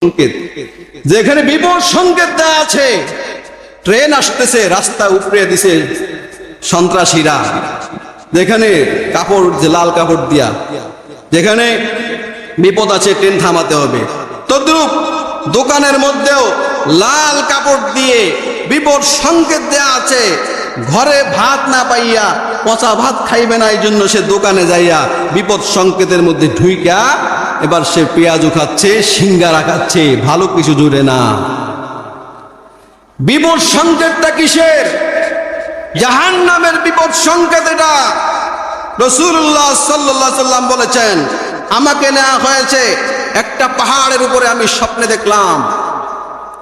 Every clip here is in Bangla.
সংকেত, যেখানে বিপদ সংকেত দেওয়া আছে। ট্রেন আসতেছে, রাস্তা উপরে দিছে সন্ত্রাসীরা, যেখানে কাপড়, যে লাল কাপড় দিয়া, যেখানে বিপদ আছে ট্রেন থামাতে হবে। তদ্রূপ দোকানের মধ্যেও লাল কাপড় দিয়ে বিপদ সংকেত দেয়া আছে। ঘরে ভাত না পাইয়া পচা ভাত খাইবে না, এই জন্য সে দোকানে যাইয়া বিপদ সংকেতের মধ্যে ঢুইকা এবার সে পেঁয়াজু খাচ্ছে, সিঙ্গারা খাচ্ছে, ভালো কিছু জুড়ে না। বিপদ সংকেতটা কিসের? জাহান্নামের বিপদ সংকেত এটা। রাসূলুল্লাহ সাল্লাল্লাহু আলাইহি সাল্লাম বলেছেন, আমাকে নেওয়া হয়েছে একটা পাহাড়ের উপরে, আমি স্বপ্নে দেখলাম।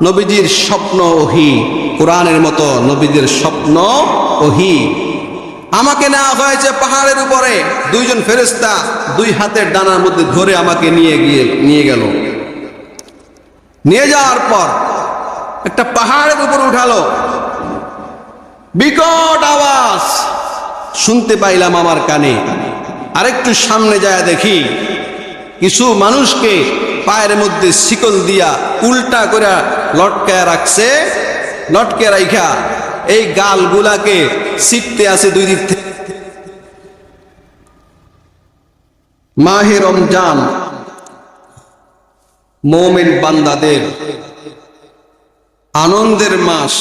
নবীজির স্বপ্ন ওহী, কোরআনের মতো নবীজির স্বপ্ন ওহী। আমাকে নেওয়া হয়েছে পাহাড়ের উপরে, দুইজন ফেরেশতা দুই হাতের ডানার মধ্যে ধরে আমাকে নিয়ে গেল। নিয়ে যাওয়ার পর একটা পাহাড়ের উপর উঠালো। বিকট আওয়াজ শুনতে পাইলাম আমার কানে। আরেকটু সামনে যায় দেখি কিছু মানুষকে পায়ের মধ্যে শিকল দিয়া উল্টা করে লটকায় রাখছে। লটকে রাইখা এই গালগুলাকে ছিটতে আছে দুই দিক থেকে। মাহে রমজান মুমিন বান্দাদের আনন্দের মাস,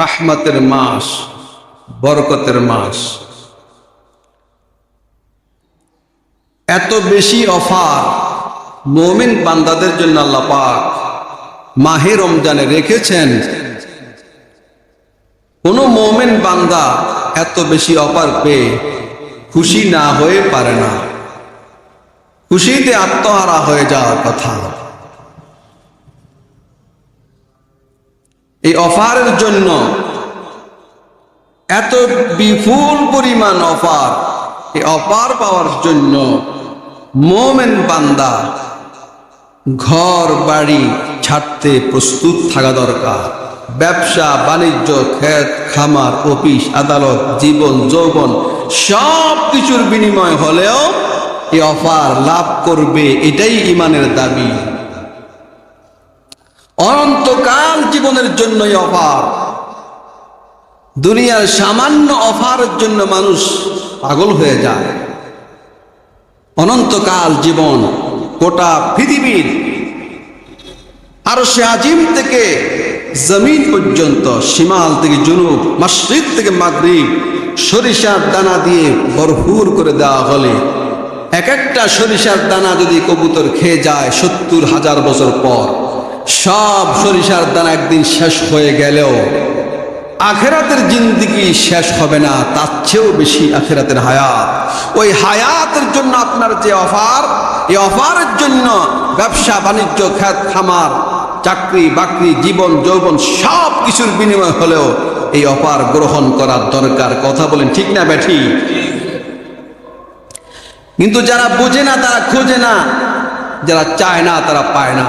রাহমাতের মাস, বরকতের মাস। এত বেশি অফার মুমিন বান্দাদের জন্য আল্লাহ পাক মাহে রমজানে রেখেছেন। কোন মুমিন বান্দা এত বেশি অফার পেয়ে খুশি না হয়ে পারে না। খুশিতে আত্মহারা হয়ে যাওয়ার কথা। এই অফারের জন্য এত বিপুল পরিমাণ অফার, এই অফার পাওয়ার জন্য মুমিন বান্দা ঘর বাড়ি ছাড়তে প্রস্তুত থাকা দরকার। ব্যবসা বাণিজ্য, ক্ষেত খামার, অফিস আদালত, জীবন যৌবন সব কিছুর বিনিময় হলেও এই অফার লাভ করবে, এটাই ঈমানের দাবি। অনন্তকাল জীবনের জন্য এই অফার। দুনিয়ার সামান্য অফারের জন্য মানুষ পাগল হয়ে যায়। অনন্তকাল জীবন, গোটা পৃথিবীর আরশে আজিম থেকে জমিন পর্যন্ত, শিমাল থেকে জুনুব, মাশরিক থেকে মাগরিব সরিষার দানা দিয়ে ভরপুর করে দেওয়া হলে এক একটা সরিষার দানা যদি কবুতর খেয়ে যায় ৭০,০০০ বছর পর, সব সরিষার দানা একদিন শেষ হয়ে গেলেও আখেরাতের জিন্দেগি শেষ হবে না, তার চেয়েও বেশি আখেরাতের হায়াত। ওই হায়াতের জন্য আপনার যে অফার, এই অফারের জন্য ব্যবসা বাণিজ্য, ক্ষেত খামার, চাকরি বাকরি, জীবন যৌবন সব কিছুর বিনিময় হলেও এই অফার গ্রহণ করার দরকার। কথা বলেন ঠিক না বেঠি? কিন্তু যারা বোঝে না তারা খোঁজে না, যারা চায় না তারা পায় না,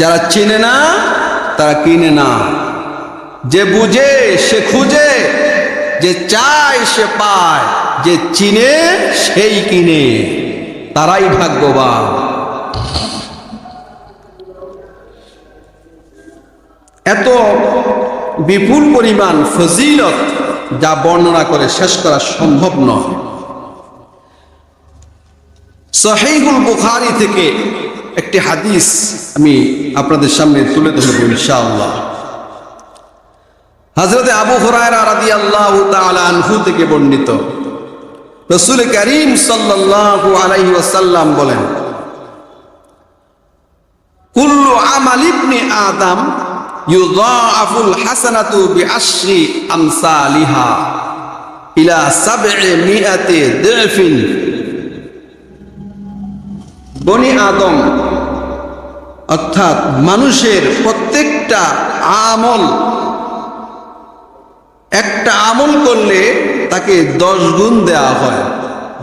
যারা চেনে না তারা কিনে না। যে বুঝে সে খুঁজে, যে চায় সে পায়, যে চিনে সেই কিনে, তারাই ভাগ্যবান। এত বিপুল পরিমাণ ফজিলত যা বর্ণনা করে শেষ করা সম্ভব নয়। সহিহুল বুখারী থেকে একটি হাদিস আমি আপনাদের সামনে তুলে ধরব ইনশাআল্লাহ। হযরত আবু হুরায়রা রাদিয়াল্লাহু তাআলা আনহু থেকে বর্ণিত, রাসূল কারীম সাল্লাল্লাহু আলাইহি ওয়াসাল্লাম বলেন, কুল্লু আমাল ইবনি আদম ইউযাআফুল হাসানাতু বিআশরি আমসালিহা ইলা ৭০০ দিফিন। বনি আদম অর্থাৎ মানুষের প্রত্যেকটা আমল, একটা আমল করলে তাকে ১০ গুণ দেওয়া হয়,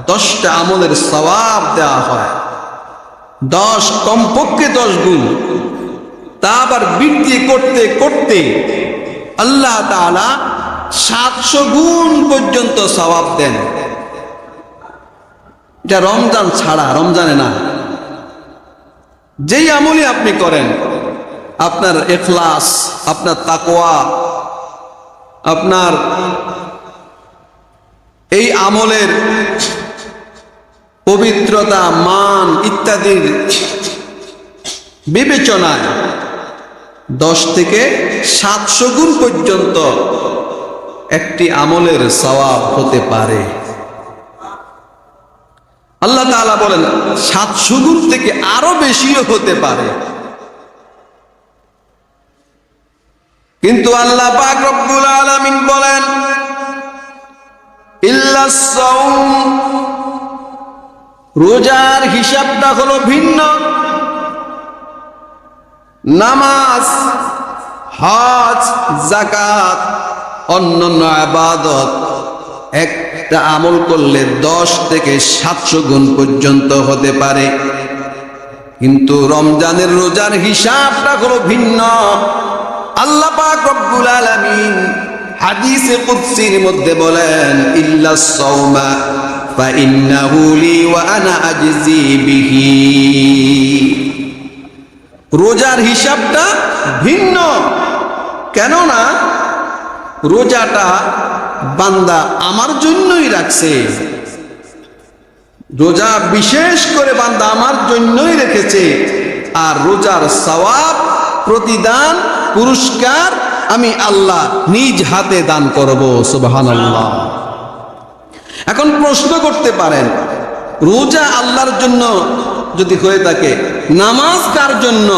১০টা আমলের সওয়াব দেওয়া হয়, ১০ কমপক্ষে ১০ গুণ। তা আবার বৃদ্ধি করতে করতে আল্লাহ তাআলা ৭০০ গুণ পর্যন্ত সওয়াব দেন। এটা রমজান ছাড়া, রমজানে না। যেই আমলই আপনি করেন, আপনার ইখলাস, আপনার তাকওয়া, আপনার এই আমলের পবিত্রতা, মান ইত্যাদির বিবেচনায় 10 থেকে 700 গুণ পর্যন্ত একটি আমলের সওয়াব হতে পারে। আল্লাহ তাআলা বলেন 700 গুণ থেকে আরো বেশিও হতে পারে। কিন্তু আল্লাহ পাক রব্বুল আলামিন বলেন ইল্লাস সাওম, রোজার হিসাবটা হলো ভিন্ন। নামাজ, হজ, যাকাত, অন্যান্য ইবাদত একটা আমল করলে 10 থেকে 700 গুণ পর্যন্ত হতে পারে। কিন্তু রমজানের রোজার হিসাবটা হলো ভিন্ন। আল্লাহ পাক রব্বুল আলামিন হাদিসে কুদসির মধ্যে বলেন ইল্লাস সাওমা ফাইন্নাহু লি ওয়া আনা আজজি বিহি। রোজার হিসাবটা ভিন্ন, কেননা রোজাটা বান্দা আমার জন্যই রাখছে। রোজা বিশেষ করে বান্দা আমার জন্যই রেখেছে, আর রোজার সওয়াব, প্রতিদান, পুরস্কার আমি আল্লাহ নিজ হাতে দান করব। সুবহানাল্লাহ। এখন প্রশ্ন করতে পারেন, রোজা আল্লাহর জন্য যদি হয়ে থাকে, নামাজ কার জন্য,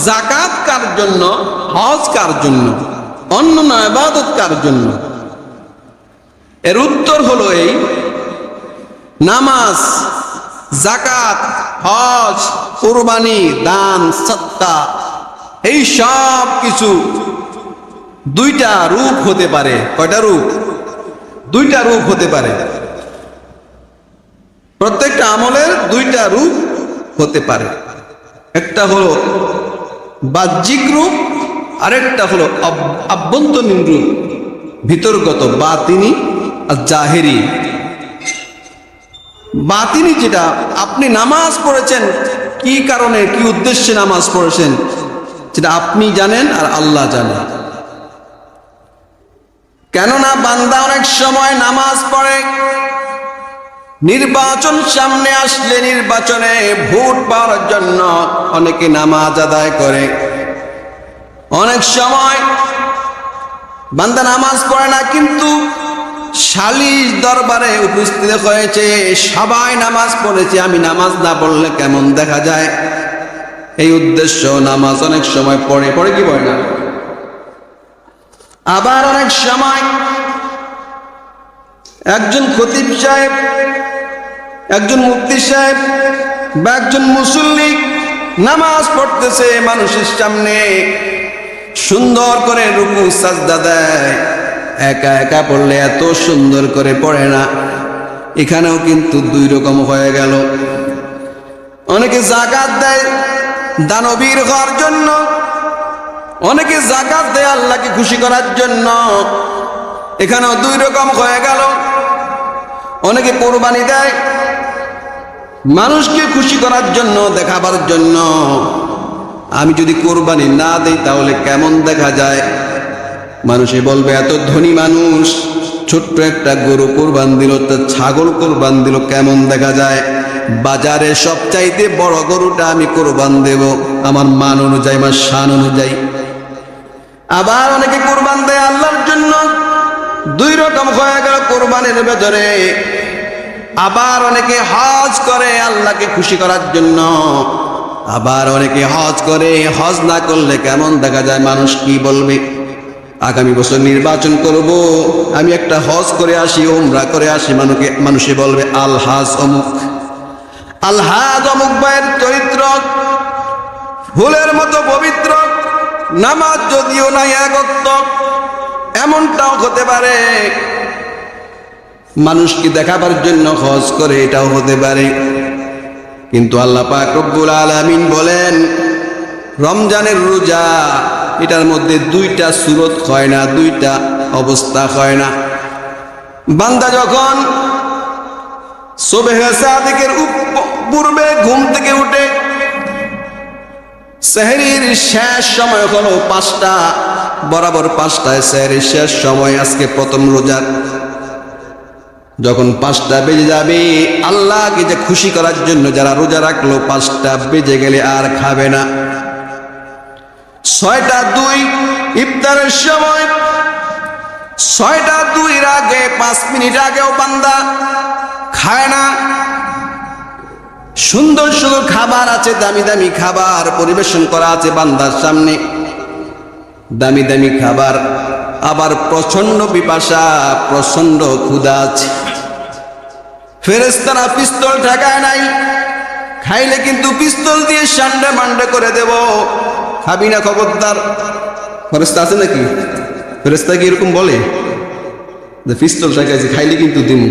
যাকাত কার জন্য, হজ কার জন্য, অন্যান্য ইবাদত কার জন্য? এর উত্তর হলো এই, নামাজ, যাকাত, হজ, কুরবানি, দান, সাদকা, এই সব কিছু দুইটা রূপ হতে পারে। কয়টা রূপ? দুইটা রূপ হতে পারে। প্রত্যেকটা আমলের দুইটা রূপ হতে পারে। একটা হলো বাহ্যিক রূপ, আরেকটা হলো আভ্যন্তরীণ রূপ, ভিতরগত, বাতিনি আর জাহেরি। বাতিনি যেটা, আপনি নামাজ পড়েছেন কি কারণে, কি উদ্দেশ্যে নামাজ পড়েছেন, যেটা আপনি জানেন আর আল্লাহ জানেন। কেননা বান্দা অনেক সময় নামাজ পড়ে নির্বাচন সামনে আসলে, নির্বাচনে ভোট পাওয়ার জন্য অনেকে নামাজ আদায় করে। অনেক সময় বান্দা নামাজ পড়ে না, কিন্তু সালিশ দরবারে উপস্থিত হয়েছে, সবাই নামাজ পড়েছে, আমি নামাজ না পড়লে কেমন দেখা যায়, এই উদ্দেশ্য নামাজ অনেক সময় পড়ে। পড়ে কি পড়ে না? আবার অনেক সময় একজন খতিব সাহেব, একজন মুফতি সাহেব বা একজন মুসল্লি নামাজ পড়তেছে মানুষের সামনে, সুন্দর করে রুকু সাজদা দেয়, একা একা পড়লে এত সুন্দর করে পড়ে না। এখানেও কিন্তু দুই রকম হয়ে গেল। অনেকে যাকাত দেয় দানবীর হওয়ার জন্য, অনেকে যাকাত দেয় আল্লাহকে খুশি করার জন্য, এখানেও দুই রকম হয়ে গেল। অনেকে কোরবানি দেয় মানুষকে খুশি করার জন্য, দেখাবার জন্য, আমি যদি কোরবানি না দেই তাহলে কেমন দেখা যায়, মানুষে বলবে এত ধনী মানুষ ছোট্ট একটা গরু কোরবান দিল, ছাগল কোরবান দিল, কেমন দেখা যায়, বাজারে সবচাইতে বড় গরুটা আমি কোরবান দেব আমার মান অনুযায়ী, আমার শান অনুযায়ী। আবার অনেকে কোরবান দেয় আল্লাহর জন্য, দুই রকম হয়ে গেল কোরবানির ভেতরে। আবার অনেকে হজ করে আল্লাহকে খুশি করার জন্য, আবার অনেকে হজ করে, হজ না করলে কেমন দেখা যায়, মানুষ কি বলবে, আগামী বছর নির্বাচন করব, আমি একটা হজ করে আসি, উমরা করে আসি, মানুষে বলবে আলহাজ অমুক, আলহাজ অমুক ভাইয়ের চরিত্র ফুলের মতো পবিত্র, নামাজ যদিও নাই একত্ব, এমনটাও হতে পারে। মানুষকে দেখাবার জন্য হজ করে, এটাও হতে পারে। কিন্তু আল্লাহ পাক রব্বুল আলামিন বলেন রমজানের রোজা, এটার মধ্যে দুইটা সুরত হয় না, দুইটা অবস্থা হয় না। বান্দা যখন সুবহে সাদিকের পূর্বে ঘুম থেকে উঠে সেহরির শেষ সময় হলো 5টা, বরাবর 5টায় সেহরির শেষ সময়। আজকে প্রথম রোজার যখন 5টা বেজে যাবে, আল্লাহকে যে খুশি করার জন্য যারা রোজা রাখলো 5টা বেজে গেলে আর খাবে না। 6টা 2 ইফতারের সময়, 6টা 2 আগে 5 মিনিট আগেও বান্দা খায় না। সুন্দর সুন্দর খাবার আছে, দামি দামি খাবার পরিবেশন করা আছে বান্দার সামনে, দামি দামি খাবার, আবার প্রচন্ড পিপাসা, প্রচন্ড ক্ষুধা আছে। ফেরেশতারা পিস্তল ঠেকায় নাই, খাইলে কিন্তু পিস্তল দিয়ে সান্ডে মান্ডে করে দেব, খাবি না খবরদার। ফেরেশতা আছে নাকি? ফেরেশতা কি এরকম বলে যে পিস্তল ঠেকাইছে, খাইলে কিন্তু দিন?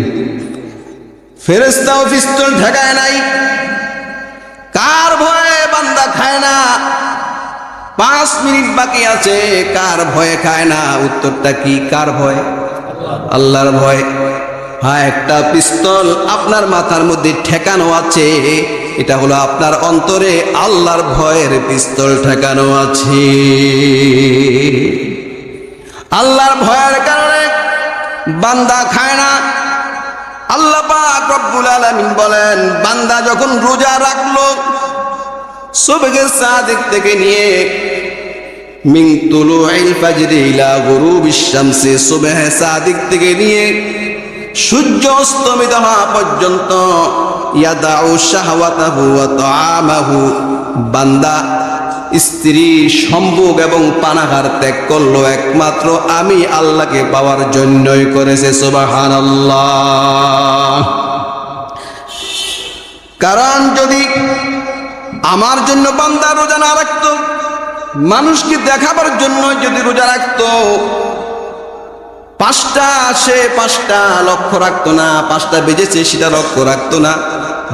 ফেরেশতাও পিস্তল ঠেকায় নাই। কার ভয়ে বান্দা খায় না? 5 মিনিট বাকি আছে, কার ভয়ে খায় না? উত্তরটা কি? কার ভয়? আল্লাহর ভয়। হ্যাঁ, একটা পিস্তল আপনার মাথার মধ্যে ঠেকানো আছে, এটা হলো আপনার অন্তরে আল্লাহর ভয়ের পিস্তল ঠেকানো আছে। আল্লাহর ভয়ের কারণে বান্দা খায় না। আল্লাহ পাক রব্বুল আলামিন বলেন, বান্দা যখন রোজা রাখলো সুবহে সাদিক থেকে নিয়ে মিন তুলুইল ফাজরি ইলা গুরুবিশ শামসি, সুবহে সাদিক থেকে নিয়ে সূর্য অস্তমিত হওয়া পর্যন্ত ইয়াদাউ শাহওয়াতাহু ওয়া তাআমাহু, বান্দা স্ত্রী সম্ভোগ এবং পানাহার ত্যাগ করলো, একমাত্র আমি আল্লাহকে পাওয়ার জন্যই করেছে। সুবহানাল্লাহ। কারণ যদি আমার জন্য বান্দা রোজা না রাখতো, মানুষকে দেখাবার জন্য যদি রোজা রাখতো, 5টা আসে 5টা লক্ষ্য রাখতো না, 5টা বেজেছে সেটা লক্ষ্য রাখতো না।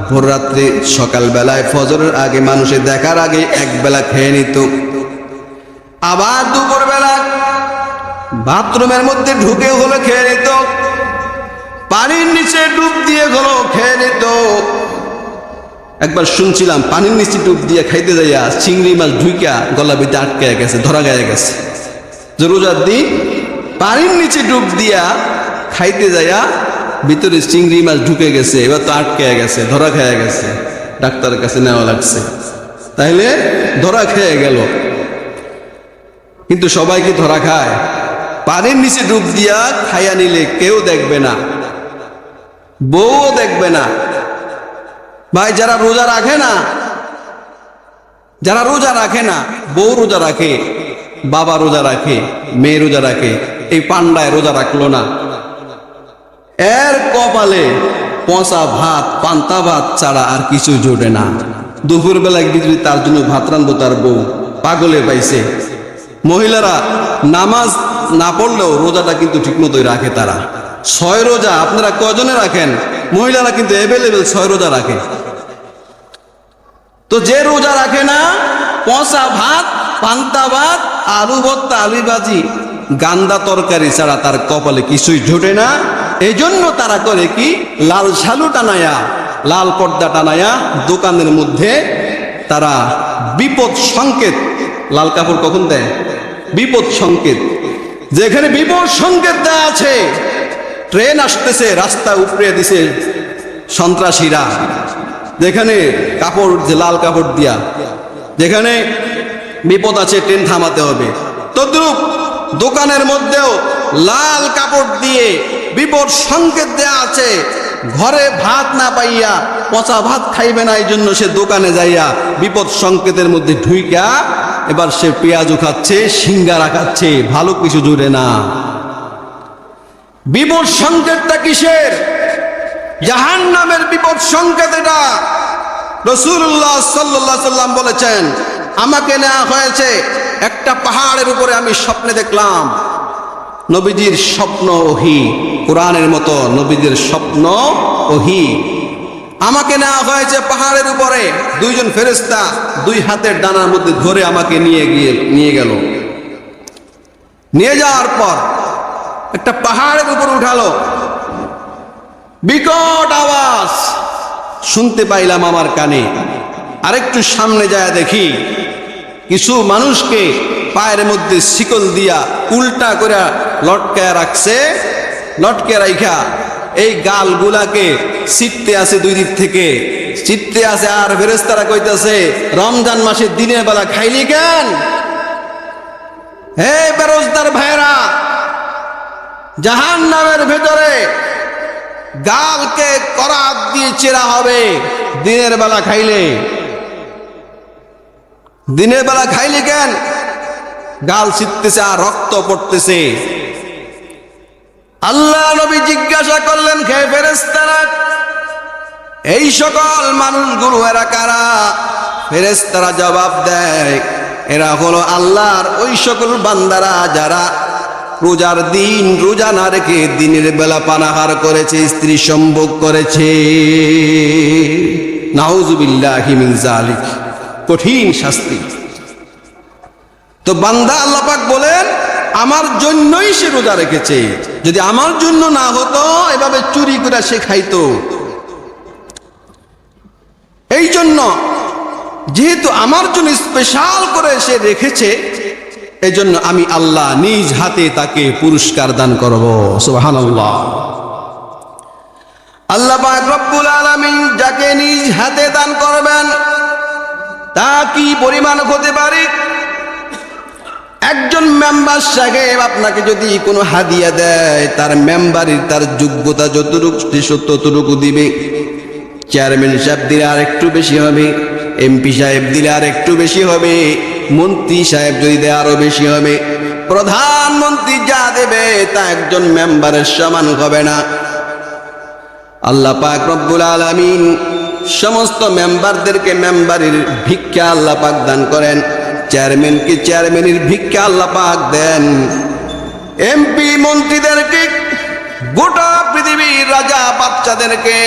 ভোর রাত্রে সকালবেলায় ফজরের আগে মানুষের দেখার আগে একবেলা খেয়ে নিত, আবার দুপুরবেলা বাথরুমের মধ্যে ঢুকে হলো খেয়ে নিত, পানির নিচে ডুব দিয়ে হলো খেয়ে নিত। একবার শুনছিলাম পানির নিচে ডুব দিয়ে খাইতে যাইয়া চিংড়ি মাছ ঢুইকা গলা ভিতরে আটকে গেছে, ধরা গায়ে গেছে। যে রোজার দিন পানির নিচে ডুব দিয়া খাইতে যাইয়া ভিতরে চিংড়ি মাছ ঢুকে গেছে, এবার তো আটকে গেছে, ধরা খেয়ে গেছে, ডাক্তারের কাছে নেওয়া লাগছে, তাইলে ধরা খেয়ে গেল। কিন্তু সবাই কি ধরা খায়? পানির নিচে ডুব দিয়া খাইয়া নিলে কেউ দেখবে না, বউও দেখবে না। ভাই, যারা রোজা রাখে না, যারা রোজা রাখে না, বউ রোজা রাখে, বাবা রোজা রাখে, মেয়ে রোজা রাখে, এই পান্ডায় রোজা রাখলো না, এর কপালে পচা ভাত, পান্তা ভাত ছাড়া আর কিছু জোটে না। দুপুর বেলায় যদি তার জন্য ভাত রানবো, তার বউ পাগলে পাইছে। মহিলারা নামাজ না পড়লেও রোজাটা কিন্তু ঠিক মতোই রাখে তারা। 6 রোজা আপনারা কজনে রাখেন? মহিলারা কিন্তু অ্যাভেলেবেল 6 রোজা রাখে। তো যে রোজা রাখে না, পচা ভাত, পান্তা ভাত, আলু ভর্তা, আলু ভাজি, গান্দা তরকারি ছাড়া তার কপালে কিছুই জোটে না। এই জন্য তারা করে কি, লাল শালু টানায়া, লাল পর্দা টানায়া দোকানের মধ্যে তারা বিপদ সংকেত, লাল কাপড় কখন দেয়? বিপদ সংকেত। যেখানে বিপদ সংকেত দেয়া আছে, ট্রেন আসতেছে, রাস্তা উপড়ে দিছে সন্ত্রাসীরা, যেখানে কাপড়, যে লাল কাপড় দিয়া যেখানে বিপদ আছে ট্রেন থামাতে হবে, তদ্রুপ দোকানের মধ্যেও লাল কাপড় দিয়ে বিপদ সংকেত দেয়া আছে। ঘরে ভাত না পাইয়া পচা ভাত খাইবে না, এই জন্য সে দোকানে যাইয়া বিপদ সংকেতের মধ্যে ঢুইকা এবার সে পেঁয়াজু খাচ্ছে, সিঙ্গারা খাচ্ছে, ভালো কিছু জুড়ে না। বিপদ সংকেতটা কিসের? জাহান্নামের বিপদ সংকেত এটা। রাসূলুল্লাহ সাল্লাল্লাহু আলাইহি সাল্লাম বলেছেন, আমাকে নেওয়া হয়েছে একটা পাহাড়ের উপরে, আমি স্বপ্নে দেখলাম, নবীজির স্বপ্ন ওহী, কোরআনের মতো নবীজির স্বপ্ন ওহী। আমাকে নেওয়া হয়েছে পাহাড়ের উপরে, 2 জন ফেরেশতা 2 হাতের ডানার মধ্যে ধরে আমাকে নিয়ে গেল। নিয়ে যাওয়ার পর একটা পাহাড়ের উপর উঠালো, বিকট আওয়াজ শুনতে পাইলাম আমার কানে। আরেকটু সামনে যায় দেখি কিছু মানুষকে পায়ের মধ্যে শিকল দিয়া উল্টা করে লটকায় রাখছে, লটকে রাইখা এই গালগুলাকে ছিটতে আছে দুই দিক থেকে, ছিটতে আছে। আর ফেরেশতারা কইতাছে, রমজান মাসের দিনের বেলা খাইলি কেন? হে বেরোজদার ভাইরা, জাহান্নামের ভেতরে গালকে করাত দিয়ে চেরা হবে দিনের বেলা খাইলে। দিনের বেলা খাইলি কেন? গাল ছিটতেছে আর রক্ত পড়তেছে। আল্লাহ নবী জিজ্ঞাসা করলেন, হে ফেরেশতারা, এই সকল মানুষগুলো এরা কারা? ফেরেশতারা জবাব দেয়, এরা হলো আল্লাহর ওই সকল বান্দারা যারা রোজার দিন রোজা না রেখে দিনের বেলা পানাহার করেছে, স্ত্রী সম্ভোগ করেছে। নাউযুবিল্লাহি মিন যালিক, কঠিন শাস্তি। তো বান্দা আল্লাহ পাক বলেন, আমার জন্যই সে রোজা রেখেছে, যদি আমার জন্য না হতো এভাবে চুরি করে সে খাইতো। এই জন্য যেহেতু আমার জন্য স্পেশাল করে সে রেখেছে, এই জন্য আমি আল্লাহ নিজ হাতে তাকে পুরস্কার দান করব। সুবহানাল্লাহ। আল্লাহ পাক রব্বুল আলামিন যাকে নিজ হাতে দান করবেন তা কি পরিমাণ হতে পারে? একজন মেম্বার সাহেব আপনাকে যদি কোনো হাদিয়া দেয়, তার মেম্বারের তার যোগ্যতা যতটুকু ততটুকু দিবে। চেয়ারম্যান সাহেব দিলে আর একটু বেশি হবে, এমপি সাহেব দিলে আর একটু বেশি হবে, মন্ত্রী সাহেব যদি দেয় আরো বেশি হবে। প্রধানমন্ত্রী যা দেবে তা একজন মেম্বারের সমান হবে না। আল্লাহ পাক রব্বুল আলামিন সমস্ত মেম্বারদেরকে মেম্বারের ভিক্ষা আল্লাহ পাক দান করেন, চেয়ারম্যানকে চেয়ারম্যানের ভিক্ষা আল্লাহ পাক দেন, এমপি মন্ত্রীদেরকে, গোটা পৃথিবীর রাজা বাদশাদেরকে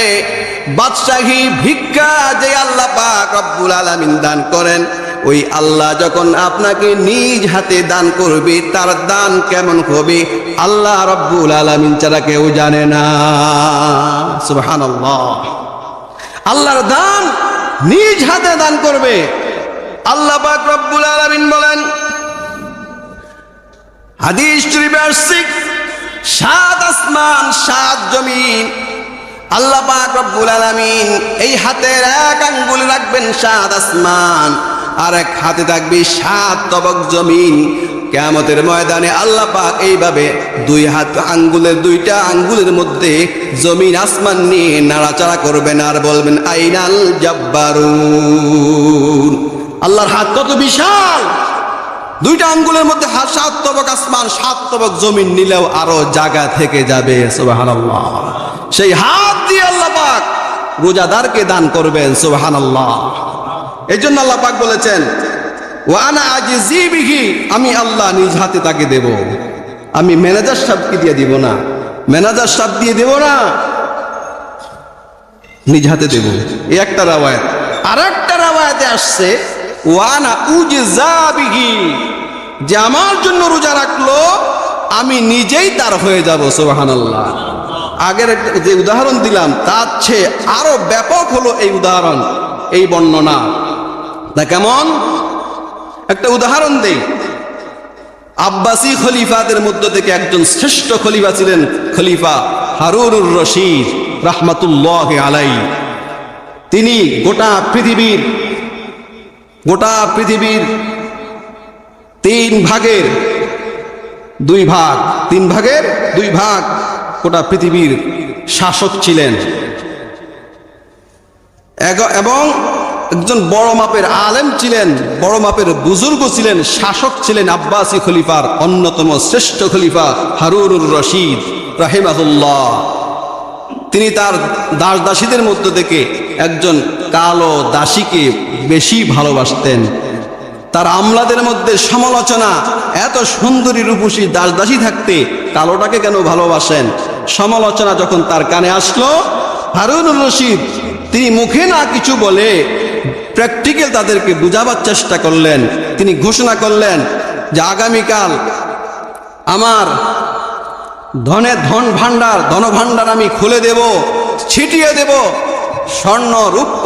বাদশাহী ভিক্ষা যে আল্লাহ পাক রব্বুল আলামিন দান করেন, ওই আল্লাহ যখন আপনাকে নিজ হাতে দান করবে তার দান কেমন হবে আল্লাহ রব্বুল আলামিন ছাড়া কেউ জানে না। সুবহানাল্লাহ। আল্লাহর দান নিজ হাতে দান করবে। আল্লাহ পাক রব্বুল আলামিন বলেন, হাদিস শরীফে আসছে, 7 আসমান 7 জমিন আল্লাহ পাক রব্বুল আলামিন এই হাতের এক আঙ্গুল রাখবেন 7 আসমান, আর এক হাতে থাকবে 7 তবক জমিন। কিয়ামতের ময়দানে আল্লাহ পাক এইভাবে দুই হাত আঙ্গুলের, দুইটা আঙ্গুলের মধ্যে জমিন আসমান নিয়ে নাড়াচাড়া করবেন আর বলবেন, আইনাল জাব্বারুন। আল্লাহর হাত কত বিশাল! দুইটা আঙ্গুলের মধ্যে 7 তবক আসমান 7 তবক জমিন নিলেও আরো জায়গা থেকে যাবে। সুবহানাল্লাহ। সেই হাত দিয়ে আল্লাহ পাক রোজাদারকে দান করবেন। সুবহানাল্লাহ। এই জন্য আল্লাহ পাক বলেছেন, ওয়া আনা আজিজি বিহি, আমি আল্লাহ নিজ হাতে তাকে দেব। আমি ম্যানেজার সাহেবকে দিয়ে দিব না, ম্যানেজার সাহেব দিয়ে দেব না, নিজ হাতে দেব। এই একটা রাওয়ায়াত। আর একটা রাওয়ায়াতে আসছে, ওয়া আনা উজজা বিহি, যে আমার জন্য রোজা রাখলো আমি নিজেই তার হয়ে যাব। সুবহানাল্লাহ। আগের যে উদাহরণ দিলাম তার চেয়ে আরো ব্যাপক হলো এই উদাহরণ, এই বর্ণনা। তা কেমন? একটা উদাহরণ দেই। আব্বাসী খলিফাদের মধ্য থেকে একজন শ্রেষ্ঠ খলিফা ছিলেন খলিফা হারুনুর রশিদ রাহমাতুল্লাহি আলাইহি। তিনি গোটা পৃথিবীর 3 ভাগের 2 ভাগ, 3 ভাগের 2 ভাগ গোটা পৃথিবীর শাসক ছিলেন এবং একজন বড় মাপের আলেম ছিলেন, বড় মাপের বুজুর্গ ছিলেন, শাসক ছিলেন। আব্বাসী খলিফার অন্যতম শ্রেষ্ঠ খলিফা হারুনুর রশিদ রাহিমাহুল্লাহ। তিনি তার দাস দাসীদের মধ্য থেকে একজন কালো দাসীকে বেশি ভালোবাসতেন। তার আমলাদের মধ্যে সমালোচনা, এত সুন্দরী রূপসী দাস দাসী থাকতে কালোটাকে কেন ভালোবাসেন? সমালোচনা যখন তার কানে আসলো, হারুনুর রশিদ তিনি মুখে না কিছু বলে প্র্যাকটিক্যাল তাদেরকে বুঝাবার চেষ্টা করলেন। তিনি ঘোষণা করলেন যে আগামীকাল আমার ধন ভাণ্ডার আমি খুলে দেব, ছিটিয়ে দেব, স্বর্ণ রূপ্য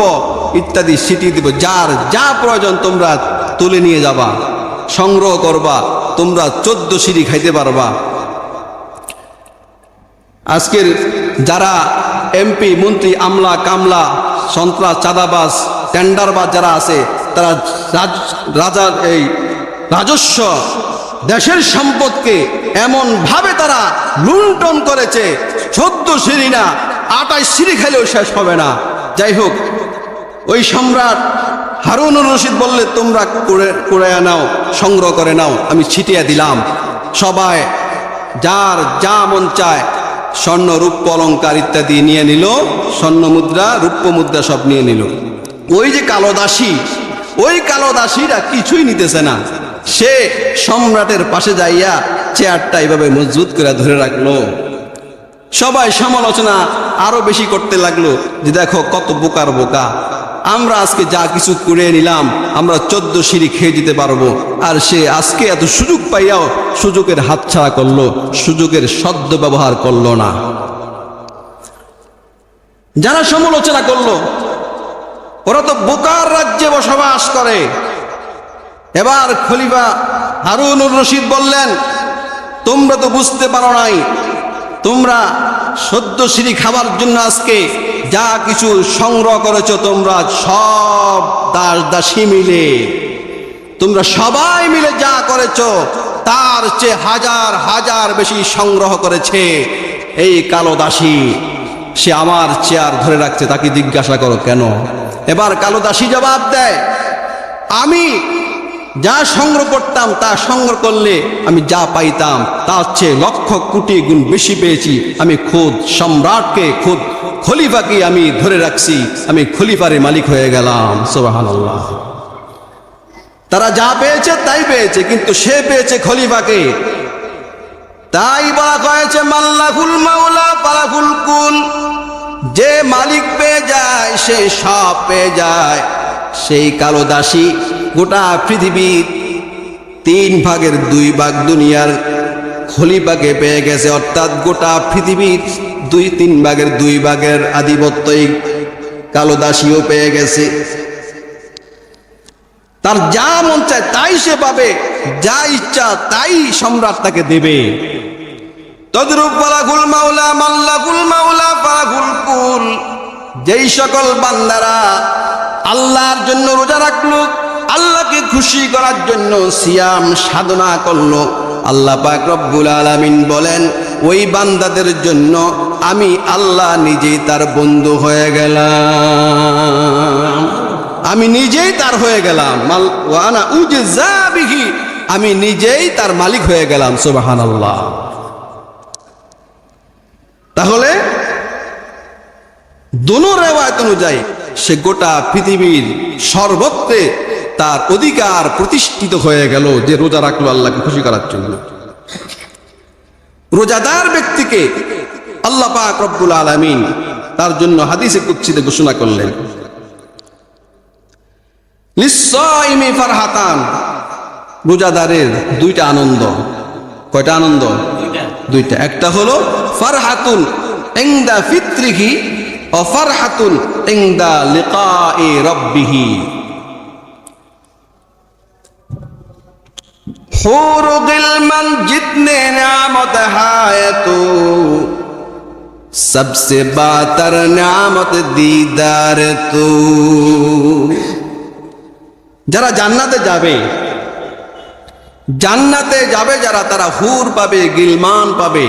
ইত্যাদি ছিটিয়ে দেব, যার যা প্রয়োজন তোমরা তুলে নিয়ে যাবা, সংগ্রহ করবা, তোমরা 14 সিঁড়ি খাইতে পারবা। আজকের যারা এমপি মন্ত্রী আমলা কামলা সন্ত্রাস চাঁদাবাজ টেন্ডারবাজ যারা আছে, তারা রাজার এই রাজস্ব দেশের সম্পদকে এমন ভাবে তারা লুণ্ঠন করেছে, 14 সিঁড়ি না 28 সিঁড়ি খেলেও শেষ হবে না। যাই হোক, ওই সম্রাট হারুনুর রশিদ বললে তোমরা কুড়াইয়া নাও, সংগ্রহ করে নাও, আমি ছিটিয়ে দিলাম। সবাই যার যা মন চায় স্বর্ণ রূপ্য অলঙ্কার ইত্যাদি নিয়ে নিল, স্বর্ণ মুদ্রা রূপ্য মুদ্রা সব নিয়ে নিল। ওই যে কালো দাসী, ওই কালো দাসীরা কিছুই নিতেছে না। সে সম্রাটের পাশে যাইয়া চেয়ারটা এইভাবে মজবুত করে ধরে রাখলো। সবাই সমালোচনা আরো বেশি করতে লাগলো যে দেখো কত বোকার বোকা, আমরা আজকে যা কিছু করে নিলাম, আমরা 14 সিঁড়ি খেয়ে যেতে পারবো, আর সে আজকে এত সুযোগ পাইয়াও সুযোগের হাতছাড়া করলো, সুযোগের সদ্য ব্যবহার করলো না। যারা সমালোচনা করলো ওরা তো বোকার রাজ্যে বসবাস করে। এবার খলিফা হারুনুর রশিদ বললেন, তোমরা তো বুঝতে পারো নাই, তোমরা 14 সিঁড়ি খাবার জন্য আজকে যা কিছু সংগ্রহ করেছো, তোমরা সব দাস দাসী মিলে, তোমরা সবাই মিলে যা করেছো তার চেয়ে হাজার হাজার বেশি সংগ্রহ করেছে এই কালো দাসী। সে আমার চেয়ার ধরে রাখছে, তাকে জিজ্ঞাসা করো কেন। এবার কালো দাসী জবাব দেয়, আমি যা সংগ্রহ করতাম তা সংগ্রহ করলে আমি যা পাইতাম তার চেয়ে লক্ষ কোটি গুণ বেশি পেয়েছি। আমি খুদ সম্রাটকে, খুদ খলিফাকে আমি ধরে রাখছি, আমি খলিফারে মালিক হয়ে গেলাম। সুবহানাল্লাহ। তারা যা পেয়েছে তাই পেয়েছে, কিন্তু সে পেয়েছে খলিফাকে। তাই বলা হয়েছে মাল্লাকুল মাওলা পালাকুল কুল, যে মালিক পেয়ে যায় সে সব পেয়ে যায়। সেই কালো দাসী গোটা পৃথিবীর 3 ভাগের 2 ভাগ দুনিয়ার খলিফাকে পেয়ে গেছে, অর্থাৎ গোটা পৃথিবীর 2-3 ভাগের 2 ভাগের আধিপত্য এই কালো দাসীও পেয়ে গেছে। তার যা মন চায় তাই সে পাবে, যা ইচ্ছা তাই সম্রাট তাকে দেবে। তদরূপ পালাকুল মাওলা মাল্লাকুল মাওলা পালাকুল কুল, যেই সকল বান্দারা আল্লাহর জন্য রোজা রাখলো, আল্লাহকে খুশি করার জন্য সিয়াম সাধনা করলো, আল্লাহ পাক রব্বুল আলামিন বলেন ওই বান্দাদের জন্য আমি আল্লাহ নিজেই তার বন্ধু হয়ে গেলাম, আমি নিজেই তার হয়ে গেলাম। ওয়ানা উজজা বিহি, আমি নিজেই তার মালিক হয়ে গেলাম। সুবহানাল্লাহ। তাহলে দোনো রেওয়ায়ত অনুযায়ী সে গোটা পৃথিবীর সর্বত্রে তার অধিকার প্রতিষ্ঠিত হয়ে গেল, যে রোজা রাখলো আল্লাহকে খুশি করার জন্য। রোজাদার ব্যক্তিকে আল্লাহ পাক রব্বুল আলামিন তার জন্য হাদিসে কুদসিতে ঘোষণা করলেন, লিস-সাইমি ফারহাতান, রোজাদারের 2টা আনন্দ। কয়টা আনন্দ? 2টা। একটা হলো ফারহাতুন ইনদা ফিত্রিহি ও ফারহাতুন ইনদা লিকাই রাব্বিহি। हुर गिलमन जितने नियामत है तो सबसे बातर नियामत दीदार तो। যারা জান্নাতে যাবে, জান্নাতে যাবে যারা, তারা হুর পাবে, গিলমান পাবে।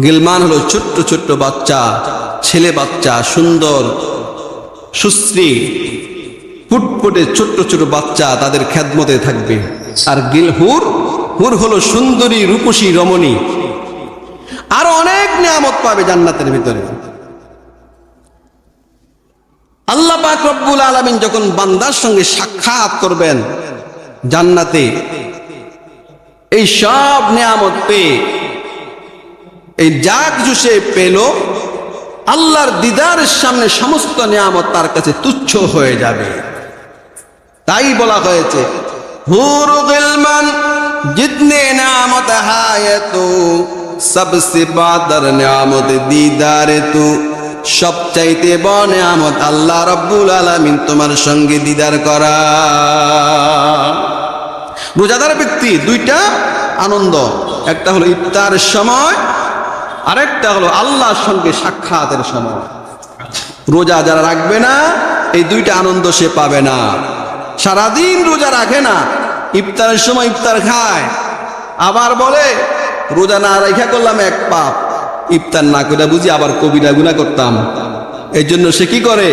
গিলমান হলো ছোট্ট ছোট্ট বাচ্চা, ছেলে বাচ্চা, সুন্দর সুশ্রী ফুটফুটে ছোট্ট ছোট বাচ্চা তাদের খেদমতে থাকবে। আর হুর হলো সুন্দরী রূপসী রমণী। আরো অনেক নিয়ামত পাবে জান্নাতের ভিতরে। আল্লাহ পাক রব্বুল আলামিন যখন বান্দার সঙ্গে সাক্ষাৎ করবেন জান্নাতে, এই সব নিয়ামত পেয়ে, এই যা কিছু সে পেল, আল্লাহর দিদারের সামনে সমস্ত নিয়ামত তার কাছে তুচ্ছ হয়ে যাবে। তাই বলা হয়েছে হুর গিলমান জিতনে নিয়ামত হায় তো সবসে বাদর নিয়ামত দিদার তো। সবচাইতে বড় নিয়ামত আল্লাহ রাব্বুল আলামিন তোমার সঙ্গে দিদার করা। রোজাদার ব্যক্তি দুইটা আনন্দ, একটা হলো ইফতারের সময়, আরেকটা হলো আল্লাহর সঙ্গে সাক্ষাতের সময়। রোজা যারা রাখবে না, এই দুইটা আনন্দ সে পাবে না। সারাদিন রোজা রাখে না, ইফতারের সময় ইফতার খায়, আবার বলে রোজা না রেখা করলাম এক পাপ, ইফতার না করে বুঝি আবার কবিরা গুনাহ করতাম। এই জন্য সে কি করে,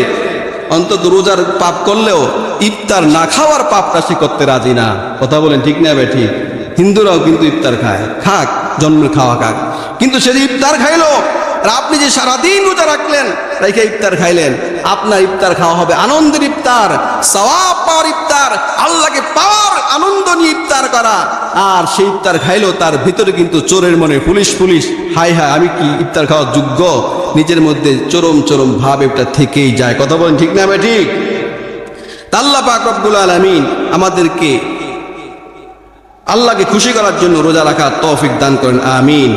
অন্তত রোজার পাপ করলেও ইফতার না খাওয়ার পাপটা সে করতে রাজি না। কথা বলেন ঠিক না ভাই? ঠিক। হিন্দুরাও কিন্তু ইফতার খায়, খাক, জন্মের খাওয়া খাক, কিন্তু সে যে ইফতার খাইলো, আর আপনি যে সারাদিন রোজা রাখলেন, রেখে ইফতার খাইলেন, আপনার ইফতার খাওয়া হবে আনন্দের ইফতার, সওয়াব পাওয়ার ইফতার, আল্লাহকে পাওয়ার আনন্দ নিয়ে ইফতার করা। আর সেই ইফতার খাইলো, তার ভিতরে কিন্তু চোরের মনে পুলিশ পুলিশ, হাই হাই আমি কি ইফতার খাওয়ার যোগ্য, নিজের মধ্যে চরম চরম ভাব এটা থেকেই যায়। কথা বলেন ঠিক না ভাই? ঠিক। আল্লাহ পাক রব্বুল আলামিন আমাদেরকে আল্লাহকে খুশি করার জন্য রোজা রাখার তৌফিক দান করেন, আমিন।